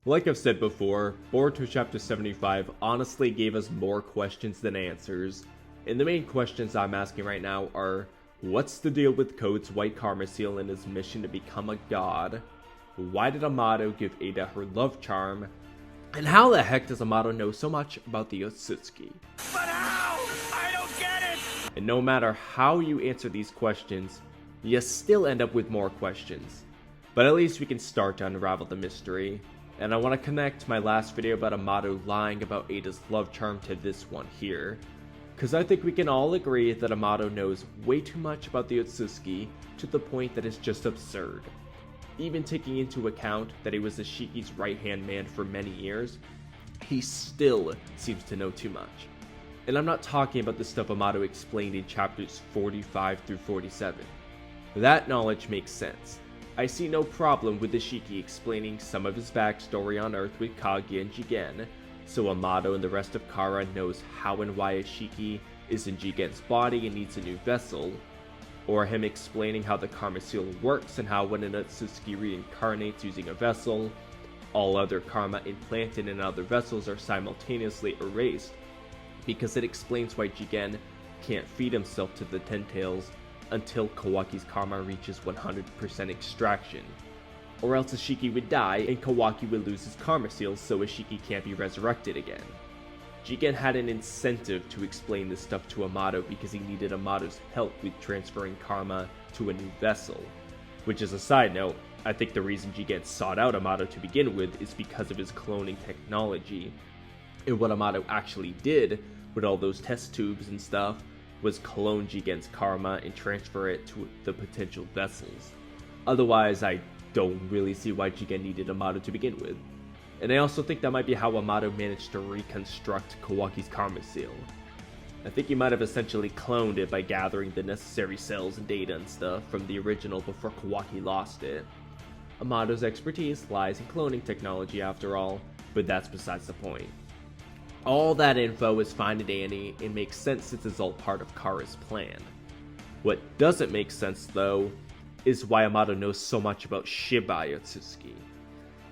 Like I've said before, Boruto Chapter 75 honestly gave us more questions than answers, and the main questions I'm asking right now are, what's the deal with Code's white karma seal and his mission to become a god? Why did Amado give Eida her love charm? And how the heck does Amado know so much about the Otsutsuki? But how? I don't get it! And no matter how you answer these questions, you still end up with more questions. But at least we can start to unravel the mystery. And I want to connect my last video about Amado lying about Eida's love charm to this one here. Cause I think we can all agree that Amado knows way too much about the Otsutsuki to the point that it's just absurd. Even taking into account that he was Isshiki's right-hand man for many years, he still seems to know too much. And I'm not talking about the stuff Amado explained in chapters 45 through 47. That knowledge makes sense. I see no problem with Isshiki explaining some of his backstory on Earth with Kage and Jigen, so Amado and the rest of Kara knows how and why Isshiki is in Jigen's body and needs a new vessel, or him explaining how the karma seal works and how when an Otsutsuki reincarnates using a vessel, all other karma implanted in other vessels are simultaneously erased, because it explains why Jigen can't feed himself to the Ten Tails until Kawaki's karma reaches 100% extraction, or else Isshiki would die and Kawaki would lose his karma seal so Isshiki can't be resurrected again. Jigen had an incentive to explain this stuff to Amado because he needed Amado's help with transferring karma to a new vessel, which as a side note, I think the reason Jigen sought out Amado to begin with is because of his cloning technology, and what Amado actually did with all those test tubes and stuff was clone Jigen's karma and transfer it to the potential vessels. Otherwise, I don't really see why Jigen needed Amado to begin with. And I also think that might be how Amado managed to reconstruct Kawaki's karma seal. I think he might have essentially cloned it by gathering the necessary cells and data and stuff from the original before Kawaki lost it. Amado's expertise lies in cloning technology after all, but that's besides the point. All that info is fine and dandy and makes sense since it's all part of Kara's plan. What doesn't make sense though, is why Amado knows so much about Shibai Otsutsuki.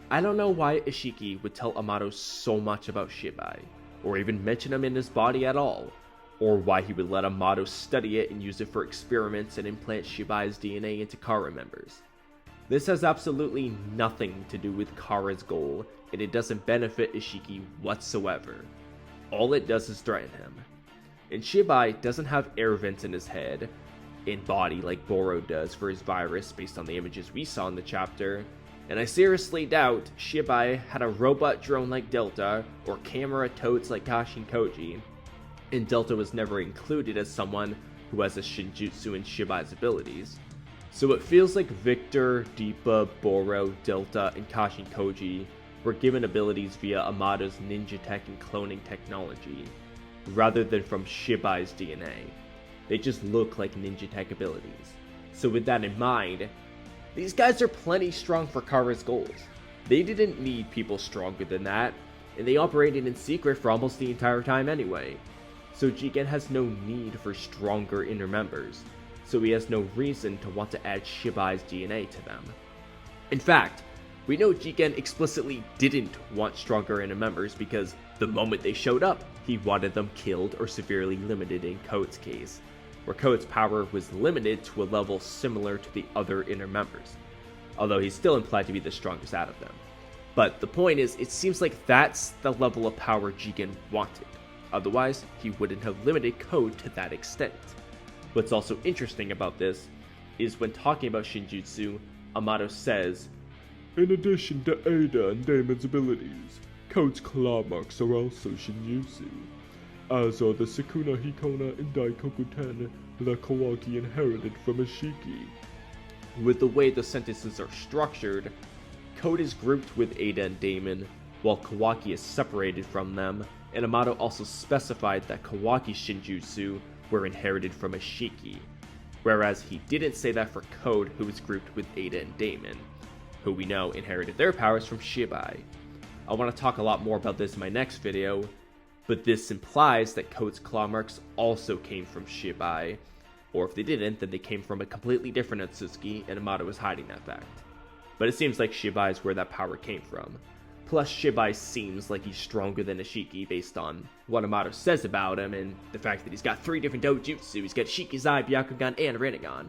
I don't know why Isshiki would tell Amado so much about Shibai, or even mention him in his body at all, or why he would let Amado study it and use it for experiments and implant Shibai's DNA into Kara members. This has absolutely nothing to do with Kara's goal, and it doesn't benefit Isshiki whatsoever. All it does is threaten him. And Shibai doesn't have air vents in his head and body like Boro does for his virus based on the images we saw in the chapter, and I seriously doubt Shibai had a robot drone like Delta or camera totes like Kashin Koji, and Delta was never included as someone who has a Shinjutsu in Shibai's abilities. So it feels like Victor, Deepa, Boro, Delta, and Kashin Koji were given abilities via Amado's ninja tech and cloning technology, rather than from Shibai's DNA. They just look like ninja tech abilities. So with that in mind, these guys are plenty strong for Kara's goals. They didn't need people stronger than that, and they operated in secret for almost the entire time anyway. So Jigen has no need for stronger inner members, so he has no reason to want to add Shibai's DNA to them. In fact, we know Jigen explicitly didn't want stronger inner members because the moment they showed up, he wanted them killed or severely limited in Code's case, where Code's power was limited to a level similar to the other inner members, although he's still implied to be the strongest out of them. But the point is, it seems like that's the level of power Jigen wanted, otherwise he wouldn't have limited Code to that extent. What's also interesting about this is when talking about Shinjutsu, Amado says, "In addition to Eida and Daemon's abilities, Code's claw marks are also Shinjutsu, as are the Sukuna Hikona and Daikoku Ten that Kawaki inherited from Isshiki." With the way the sentences are structured, Code is grouped with Eida and Daemon, while Kawaki is separated from them, and Amado also specified that Kawaki's Shinjutsu were inherited from Isshiki, whereas he didn't say that for Code, who was grouped with Eida and Daemon, who we know inherited their powers from Shibai. I want to talk a lot more about this in my next video, but this implies that Code's claw marks also came from Shibai, or if they didn't, then they came from a completely different Otsutsuki, and Amado was hiding that fact. But it seems like Shibai is where that power came from. Plus, Shibai seems like he's stronger than Isshiki based on what Amado says about him, and the fact that he's got 3 different dojutsu. He's got Shikizai, Byakugan, and Rinnegan.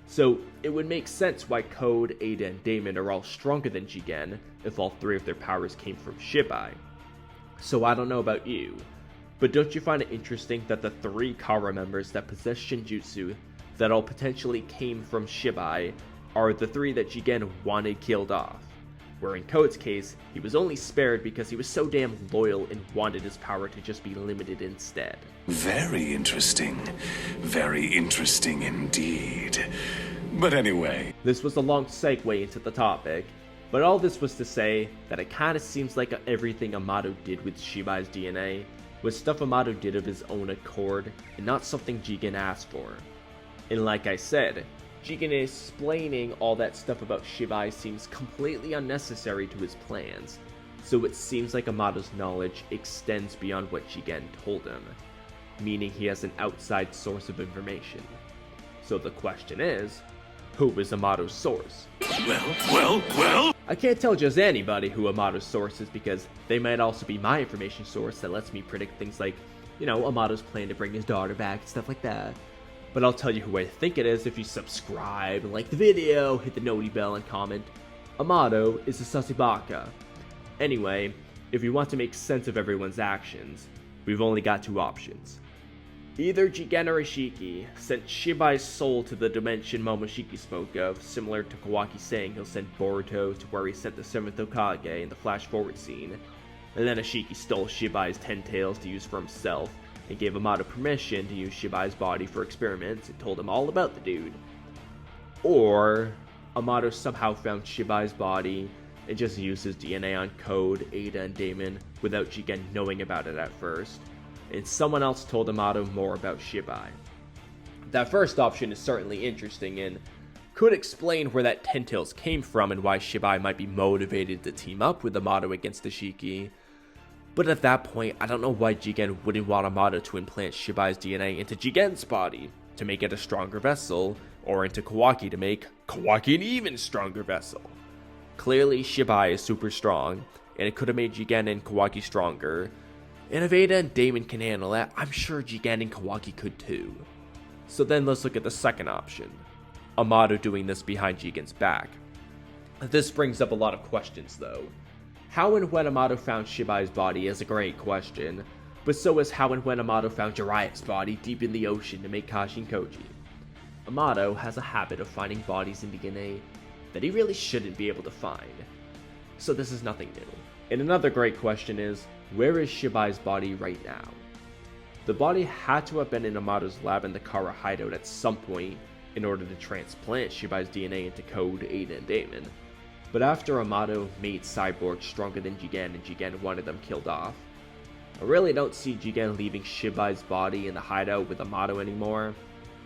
So, it would make sense why Code, Eida, and Daemon are all stronger than Jigen if all 3 of their powers came from Shibai. So I don't know about you, but don't you find it interesting that the 3 Kara members that possess Shinjutsu that all potentially came from Shibai are the 3 that Jigen wanted killed off? Where in Code's case, he was only spared because he was so damn loyal and wanted his power to just be limited instead. Very interesting. Very interesting indeed. But anyway. This was a long segue into the topic, but all this was to say that it kinda seems like everything Amado did with Shibai's DNA was stuff Amado did of his own accord and not something Jigen asked for. And like I said, Jigen explaining all that stuff about Shibai seems completely unnecessary to his plans, so it seems like Amado's knowledge extends beyond what Jigen told him, meaning he has an outside source of information. So the question is, who is Amado's source? Well. I can't tell just anybody who Amado's source is because they might also be my information source that lets me predict things like, Amado's plan to bring his daughter back and stuff like that. But I'll tell you who I think it is if you subscribe, like the video, hit the noti bell, and comment. Amado is a Sasibaka. Anyway, if you want to make sense of everyone's actions, we've only got 2 options. Either Jigen or Isshiki sent Shibai's soul to the dimension Momoshiki spoke of, similar to Kawaki saying he'll send Boruto to where he sent the 7th Hokage in the flash forward scene, and then Isshiki stole Shibai's 10 tails to use for himself, and gave Amado permission to use Shibai's body for experiments and told him all about the dude. Or Amado somehow found Shibai's body and just used his DNA on Code, Eida, and Daemon without Jigen knowing about it at first, and someone else told Amado more about Shibai. That first option is certainly interesting and could explain where that 10 tails came from and why Shibai might be motivated to team up with Amado against Isshiki. But at that point, I don't know why Jigen wouldn't want Amado to implant Shibai's DNA into Jigen's body to make it a stronger vessel, or into Kawaki to make Kawaki an even stronger vessel. Clearly, Shibai is super strong, and it could have made Jigen and Kawaki stronger. And if Eida and Daemon can handle that, I'm sure Jigen and Kawaki could too. So then let's look at the second option. Amado doing this behind Jigen's back. This brings up a lot of questions though. How and when Amado found Shibai's body is a great question, but so is how and when Amado found Jiraiya's body deep in the ocean to make Kashin Koji. Amado has a habit of finding bodies in DNA that he really shouldn't be able to find. So this is nothing new. And another great question is, where is Shibai's body right now? The body had to have been in Amado's lab in the Kara hideout at some point in order to transplant Shibai's DNA into Code, Eida, and Daemon. But after Amado made Cyborg stronger than Jigen and Jigen wanted them killed off, I really don't see Jigen leaving Shibai's body in the hideout with Amado anymore,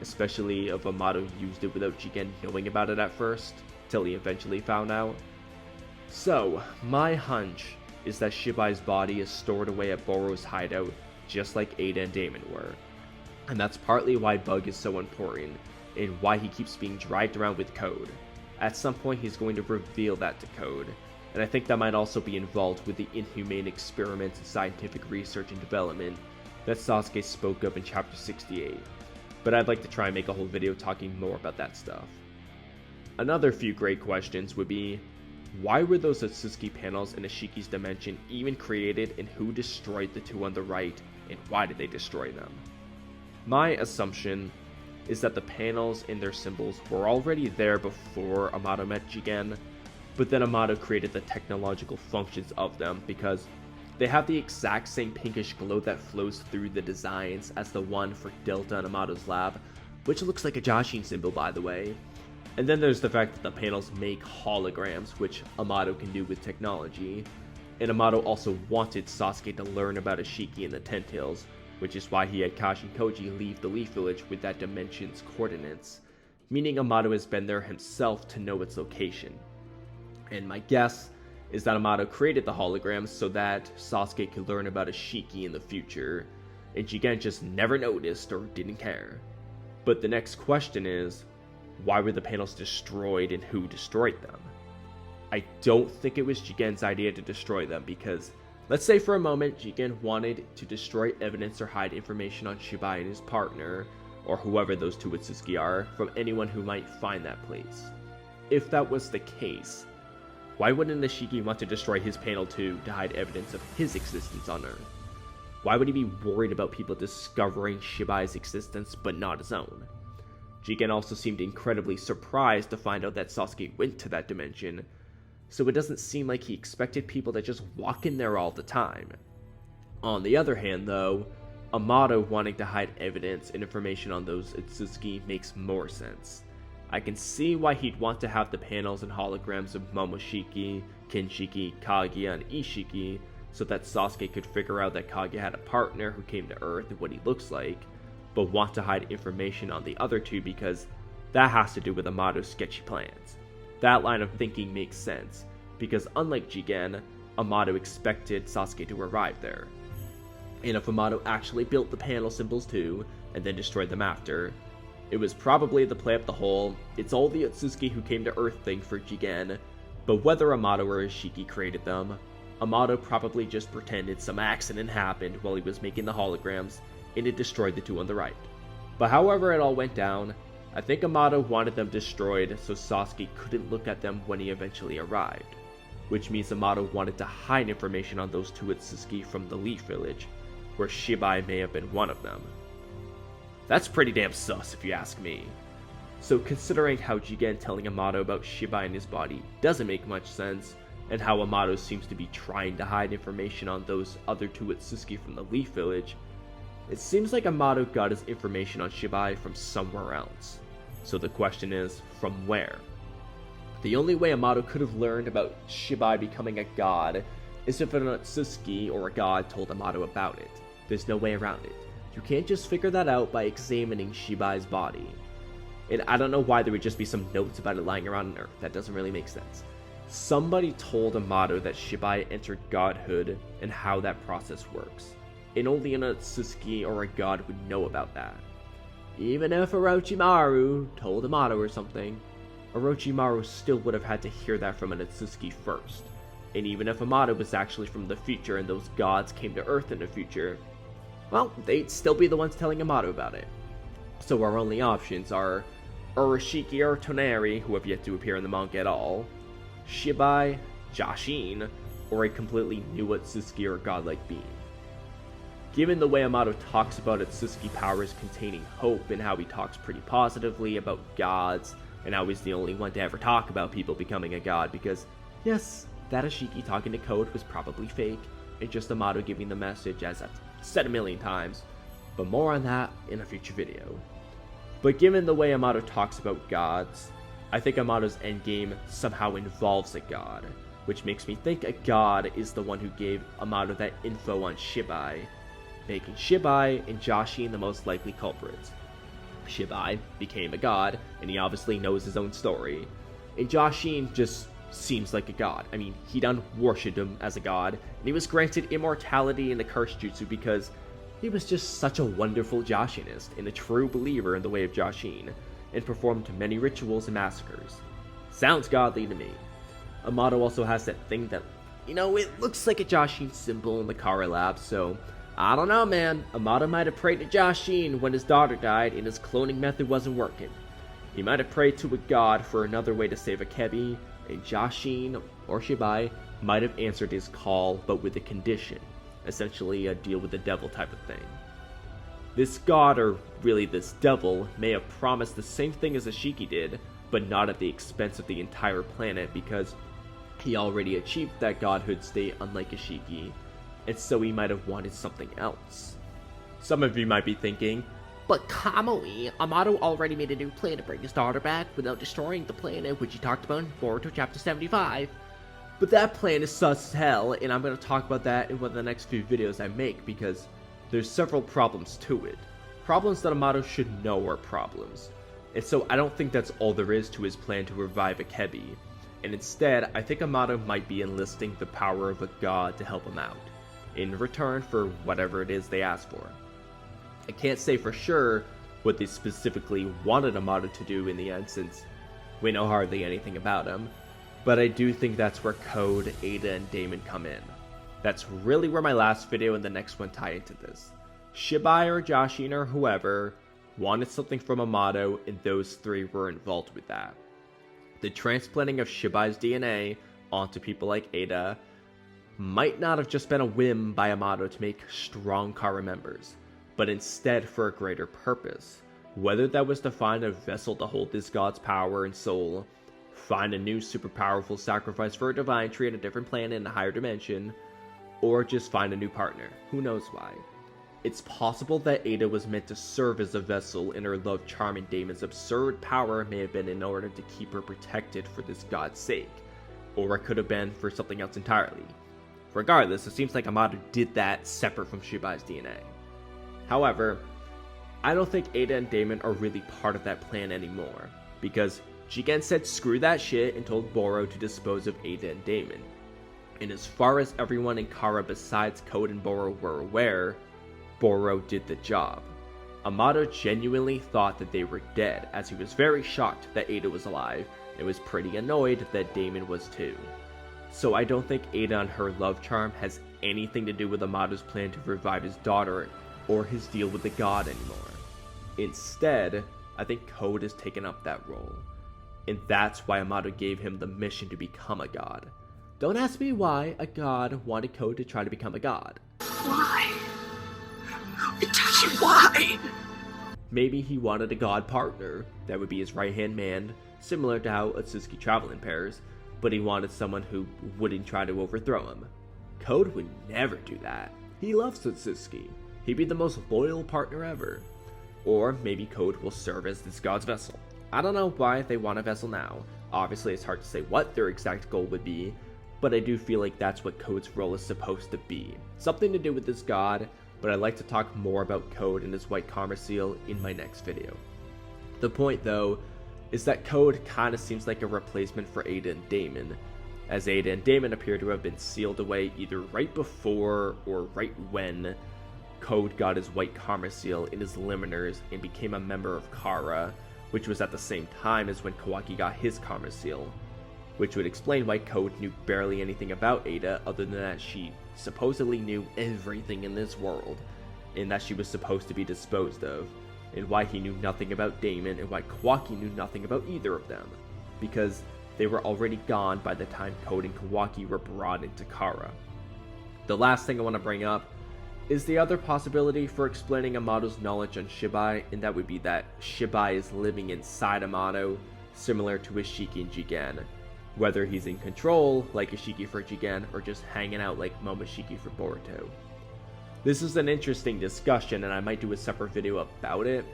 especially if Amado used it without Jigen knowing about it at first, till he eventually found out. So, my hunch is that Shibai's body is stored away at Boruto's hideout just like Eida and Daemon were. And that's partly why Bug is so important, and why he keeps being dragged around with Code. At some point he's going to reveal that to Code, and I think that might also be involved with the inhumane experiments and scientific research and development that Sasuke spoke of in chapter 68, but I'd like to try and make a whole video talking more about that stuff. Another few great questions would be, why were those Otsutsuki panels in Ishiki's dimension even created, and who destroyed the 2 on the right, and why did they destroy them? My assumption is that the panels and their symbols were already there before Amado met Jigen, but then Amado created the technological functions of them because they have the exact same pinkish glow that flows through the designs as the one for Delta in Amado's lab, which looks like a Jashin symbol by the way. And then there's the fact that the panels make holograms, which Amado can do with technology, and Amado also wanted Sasuke to learn about Isshiki and the Ten Tails, which is why he had Kashin Koji leave the Leaf Village with that dimension's coordinates, meaning Amado has been there himself to know its location. And my guess is that Amado created the holograms so that Sasuke could learn about Isshiki in the future, and Jigen just never noticed or didn't care. But the next question is, why were the panels destroyed and who destroyed them? I don't think it was Jigen's idea to destroy them, because let's say for a moment Jigen wanted to destroy evidence or hide information on Shibai and his partner, or whoever those two Otsutsuki are, from anyone who might find that place. If that was the case, why wouldn't Isshiki want to destroy his panel too to hide evidence of his existence on Earth? Why would he be worried about people discovering Shibai's existence but not his own? Jigen also seemed incredibly surprised to find out that Sasuke went to that dimension, so it doesn't seem like he expected people to just walk in there all the time. On the other hand though, Amado wanting to hide evidence and information on those Otsutsuki makes more sense. I can see why he'd want to have the panels and holograms of Momoshiki, Kinshiki, Kaguya, and Isshiki, so that Sasuke could figure out that Kaguya had a partner who came to Earth and what he looks like, but want to hide information on the other two because that has to do with Amado's sketchy plans. That line of thinking makes sense, because unlike Jigen, Amado expected Sasuke to arrive there. And if Amado actually built the panel symbols too, and then destroyed them after, it was probably the play up the whole "it's all the Otsutsuki who came to Earth" thing for Jigen, but whether Amado or Isshiki created them, Amado probably just pretended some accident happened while he was making the holograms, and it destroyed the two on the right. But however it all went down, I think Amado wanted them destroyed so Sasuke couldn't look at them when he eventually arrived, which means Amado wanted to hide information on those two Otsutsuki from the Leaf Village, where Shibai may have been one of them. That's pretty damn sus if you ask me. So considering how Jigen telling Amado about Shibai in his body doesn't make much sense, and how Amado seems to be trying to hide information on those other two Otsutsuki from the Leaf Village, it seems like Amado got his information on Shibai from somewhere else. So the question is, from where? The only way Amado could have learned about Shibai becoming a god is if an Otsutsuki or a god told Amado about it. There's no way around it. You can't just figure that out by examining Shibai's body. And I don't know why there would just be some notes about it lying around on Earth. That doesn't really make sense. Somebody told Amado that Shibai entered godhood and how that process works. And only an Otsutsuki or a god would know about that. Even if Orochimaru told Amado or something, Orochimaru still would have had to hear that from an Otsutsuki first. And even if Amado was actually from the future and those gods came to Earth in the future, well, they'd still be the ones telling Amado about it. So our only options are Isshiki or Toneri, who have yet to appear in the manga at all, Shibai, Jashin, or a completely new Otsutsuki or godlike being. Given the way Amado talks about Otsutsuki powers containing hope, and how he talks pretty positively about gods, and how he's the only one to ever talk about people becoming a god, because yes, that Isshiki talking to Code was probably fake, and just Amado giving the message, as I've said a million times, but more on that in a future video. But given the way Amado talks about gods, I think Amado's endgame somehow involves a god, which makes me think a god is the one who gave Amado that info on Shibai, making Shibai and Jashin the most likely culprits. Shibai became a god, and he obviously knows his own story, and Jashin just seems like a god. I mean, he done worshipped him as a god, and he was granted immortality in the curse jutsu because he was just such a wonderful Jashinist and a true believer in the way of Jashin, and performed many rituals and massacres. Sounds godly to me. Amado also has that thing that, it looks like a Jashin symbol in the Kara lab, so I don't know, man. Amado might have prayed to Jashin when his daughter died and his cloning method wasn't working. He might have prayed to a god for another way to save Akebi, and Jashin, or Shibai, might have answered his call, but with a condition. Essentially a deal with the devil type of thing. This god, or really this devil, may have promised the same thing as Isshiki did, but not at the expense of the entire planet, because he already achieved that godhood state unlike Isshiki, and so he might have wanted something else. Some of you might be thinking, but Kamui, Amado already made a new plan to bring his daughter back without destroying the planet, which he talked about in Boruto Chapter 75. But that plan is sus as hell, and I'm going to talk about that in one of the next few videos I make, because there's several problems to it. Problems that Amado should know are problems. And so I don't think that's all there is to his plan to revive Akebi. And instead, I think Amado might be enlisting the power of a god to help him out, in return for whatever it is they ask for. I can't say for sure what they specifically wanted Amado to do in the end, since we know hardly anything about him, But I do think that's where Code, Eida, and Daemon come in. That's really where my last video and the next one tie into this. Shibai or Jashin or whoever wanted something from Amado, and those three were involved with that. The transplanting of Shibai's DNA onto people like Eida might not have just been a whim by Amado to make strong Kara members, but instead for a greater purpose. Whether that was to find a vessel to hold this god's power and soul, find a new super powerful sacrifice for a divine tree on a different planet in a higher dimension, or just find a new partner. Who knows why? It's possible that Eida was meant to serve as a vessel, and her love, charm, and Daemon's absurd power may have been in order to keep her protected for this god's sake, or it could have been for something else entirely. Regardless, it seems like Amado did that separate from Shibai's DNA. However, I don't think Eida and Daemon are really part of that plan anymore, because Jigen said screw that shit and told Boro to dispose of Eida and Daemon. And as far as everyone in Kara besides Code and Boro were aware, Boro did the job. Amado genuinely thought that they were dead, as he was very shocked that Eida was alive, and was pretty annoyed that Daemon was too. So I don't think Eida and her love charm has anything to do with Amado's plan to revive his daughter, or his deal with the god anymore. Instead, I think Code has taken up that role, and that's why Amado gave him the mission to become a god. Don't ask me why a god wanted Code to try to become a god. Why? Itachi, why? Maybe he wanted a god partner that would be his right-hand man, similar to how Otsutsuki travel in pairs, but he wanted someone who wouldn't try to overthrow him. Code would never do that. He loves Otsutsuki. He'd be the most loyal partner ever. Or maybe Code will serve as this god's vessel. I don't know why they want a vessel now. Obviously it's hard to say what their exact goal would be, but I do feel like that's what Code's role is supposed to be. Something to do with this god, but I'd like to talk more about Code and his white karma seal in my next video. The point though, is that Code kinda seems like a replacement for Eida and Daemon, as Eida and Daemon appear to have been sealed away either right before or right when Code got his white karma seal in his liminars and became a member of Kara, which was at the same time as when Kawaki got his karma seal, which would explain why Code knew barely anything about Eida other than that she supposedly knew everything in this world, and that she was supposed to be disposed of, and why he knew nothing about Daemon and why Kawaki knew nothing about either of them, because they were already gone by the time Code and Kawaki were brought into Kara. The last thing I want to bring up is the other possibility for explaining Amado's knowledge on Shibai, and that would be that Shibai is living inside Amado, similar to Isshiki and Jigen, whether he's in control, like Isshiki for Jigen, or just hanging out like momoshiki for Boruto. This is an interesting discussion, and I might do a separate video about it,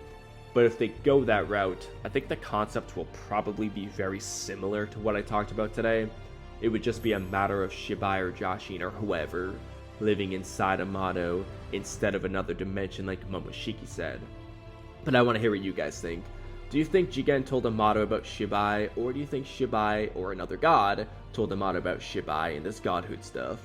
but if they go that route, I think the concept will probably be very similar to what I talked about today. It would just be a matter of Shibai or Jashin or whoever living inside Amado instead of another dimension like Momoshiki said. But I want to hear what you guys think. Do you think Jigen told Amado about Shibai, or do you think Shibai or another god told Amado about Shibai and this godhood stuff?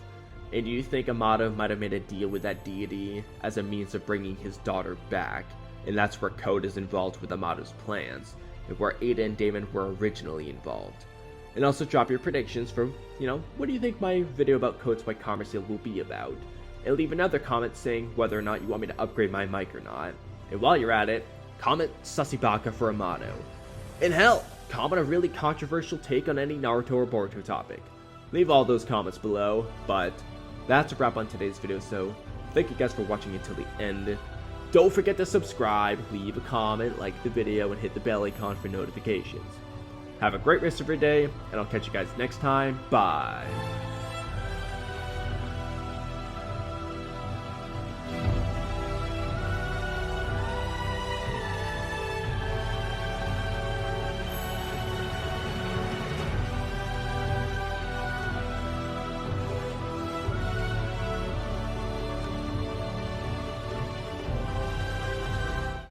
And do you think Amado might have made a deal with that deity as a means of bringing his daughter back, and that's where Code is involved with Amado's plans, and where Eida and Daemon were originally involved? And also drop your predictions for, what do you think my video about Code's white karma seal will be about? And leave another comment saying whether or not you want me to upgrade my mic or not. And while you're at it, comment Sasibaka for Amado. And hell, comment a really controversial take on any Naruto or Boruto topic. Leave all those comments below, but that's a wrap on today's video, so thank you guys for watching until the end. Don't forget to subscribe, leave a comment, like the video, and hit the bell icon for notifications. Have a great rest of your day, and I'll catch you guys next time. Bye.